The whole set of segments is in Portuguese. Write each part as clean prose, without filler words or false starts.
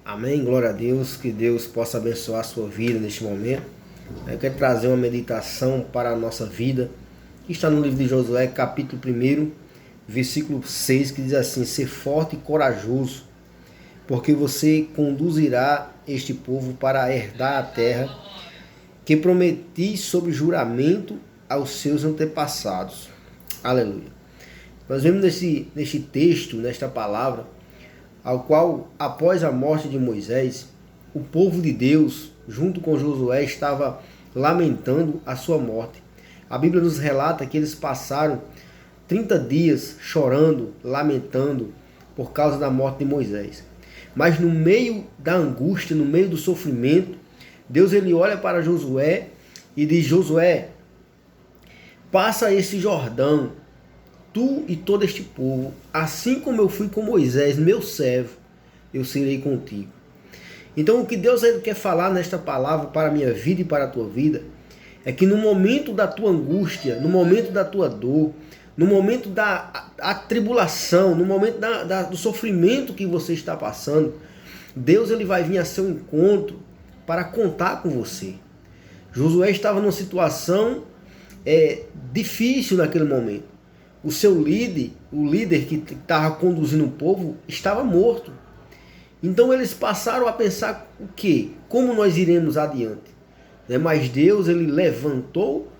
Amém, glória a Deus, que Deus possa abençoar a sua vida neste momento. Eu quero trazer uma meditação para a nossa vida, que está no livro de Josué, capítulo 1, versículo 6, que diz assim: ser forte e corajoso, porque você conduzirá este povo para herdar a terra que prometi sob juramento aos seus antepassados. Aleluia. Nós vemos neste texto, nesta palavra, ao qual, após a morte de Moisés, o povo de Deus, junto com Josué, estava lamentando a sua morte. A Bíblia nos relata que eles passaram 30 dias chorando, lamentando por causa da morte de Moisés. Mas no meio da angústia, no meio do sofrimento, Deus ele olha para Josué e diz: Josué, passa esse Jordão, tu e todo este povo, assim como eu fui com Moisés, meu servo, eu serei contigo. Então o que Deus quer falar nesta palavra para a minha vida e para a tua vida, é que no momento da tua angústia, no momento da tua dor, no momento da tribulação, no momento do sofrimento que você está passando, Deus ele vai vir a seu encontro para contar com você. Josué estava numa situação difícil naquele momento. O seu líder, o líder que estava conduzindo o povo, estava morto. Então eles passaram a pensar o quê? Como nós iremos adiante? Mas Deus ele levantou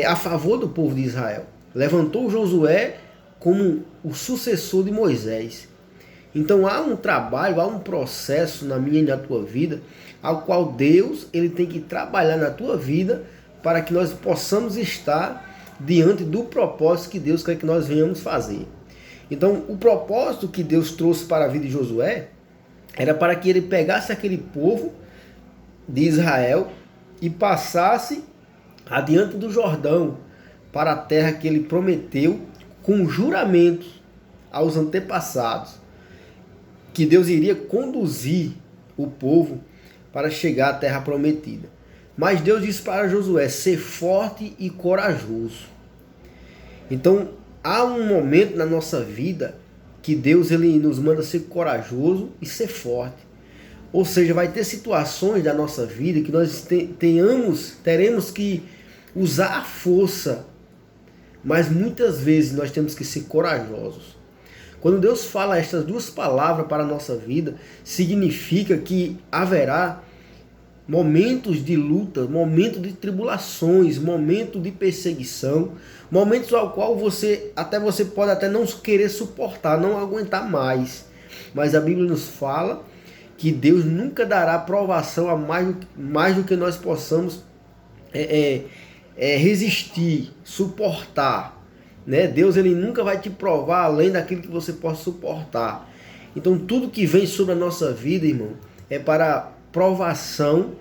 a favor do povo de Israel. Levantou Josué como o sucessor de Moisés. Então há um trabalho, há um processo na minha e na tua vida, ao qual Deus ele tem que trabalhar na tua vida para que nós possamos estar diante do propósito que Deus quer que nós venhamos fazer. Então, o propósito que Deus trouxe para a vida de Josué era para que ele pegasse aquele povo de Israel e passasse adiante do Jordão para a terra que ele prometeu com juramento aos antepassados, que Deus iria conduzir o povo para chegar à terra prometida. Mas Deus disse para Josué: ser forte e corajoso. Então, há um momento na nossa vida que Deus ele nos manda ser corajoso e ser forte. Ou seja, vai ter situações da nossa vida que nós teremos que usar a força, mas muitas vezes nós temos que ser corajosos. Quando Deus fala estas duas palavras para a nossa vida, significa que haverá momentos de luta, momentos de tribulações, momentos de perseguição, momentos ao qual você pode até não querer suportar, não aguentar mais. Mas a Bíblia nos fala que Deus nunca dará provação a mais do que nós possamos resistir, suportar. Né? Deus ele nunca vai te provar além daquilo que você possa suportar. Então tudo que vem sobre a nossa vida, irmão, é para provação,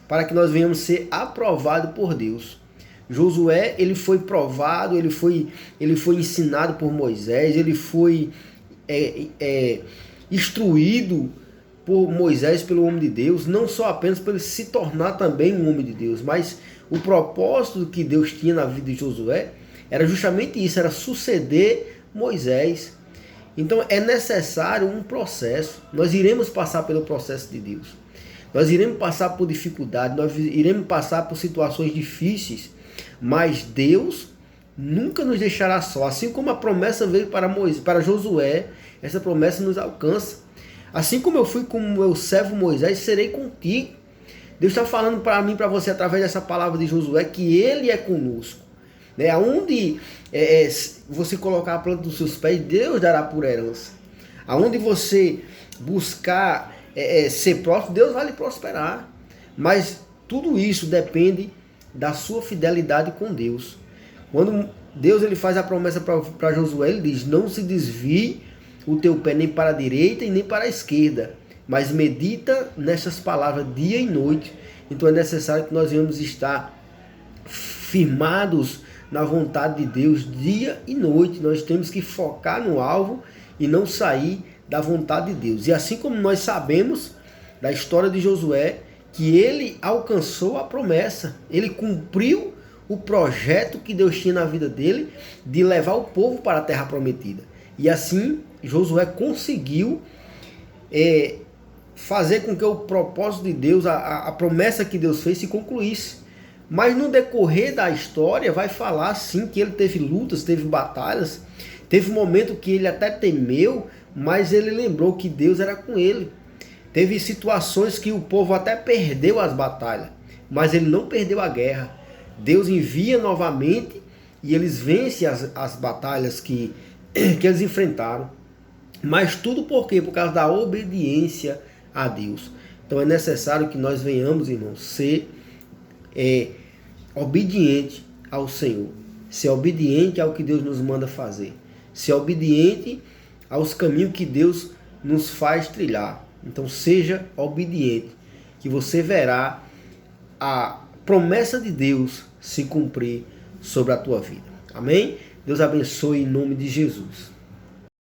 para que nós venhamos ser aprovados por Deus. Josué, ele foi provado, ele foi ensinado por Moisés, ele foi instruído por Moisés, pelo homem de Deus, não só apenas para ele se tornar também um homem de Deus, mas o propósito que Deus tinha na vida de Josué era justamente isso, era suceder Moisés. Então é necessário um processo, nós iremos passar pelo processo de Deus. Nós iremos passar por dificuldades, nós iremos passar por situações difíceis, mas Deus nunca nos deixará só. Assim como a promessa veio para Josué, essa promessa nos alcança. Assim como eu fui com o meu servo Moisés, serei contigo. Deus está falando para mim, para você, através dessa palavra de Josué, que Ele é conosco. Aonde você colocar a planta dos seus pés, Deus dará por herança. Aonde você buscar ser próximo, Deus vai lhe prosperar. Mas tudo isso depende da sua fidelidade com Deus. Quando Deus ele faz a promessa para Josué, ele diz: não se desvie o teu pé nem para a direita e nem para a esquerda, mas medita nessas palavras dia e noite. Então é necessário que nós venhamos estar firmados na vontade de Deus dia e noite. Nós temos que focar no alvo e não sair da vontade de Deus. E assim como nós sabemos da história de Josué, que ele alcançou a promessa, ele cumpriu o projeto que Deus tinha na vida dele de levar o povo para a terra prometida. E assim Josué conseguiu fazer com que o propósito de Deus, a promessa que Deus fez, se concluísse. Mas no decorrer da história vai falar sim que ele teve lutas, teve batalhas, teve um momento que ele até temeu, mas ele lembrou que Deus era com ele. Teve situações que o povo até perdeu as batalhas, mas ele não perdeu a guerra. Deus envia novamente e eles vencem as batalhas que eles enfrentaram. Mas tudo por quê? Por causa da obediência a Deus. Então é necessário que nós venhamos, irmãos, ser obediente ao Senhor. Ser obediente ao que Deus nos manda fazer. Ser obediente aos caminhos que Deus nos faz trilhar. Então seja obediente, que você verá a promessa de Deus se cumprir sobre a tua vida. Amém? Deus abençoe em nome de Jesus.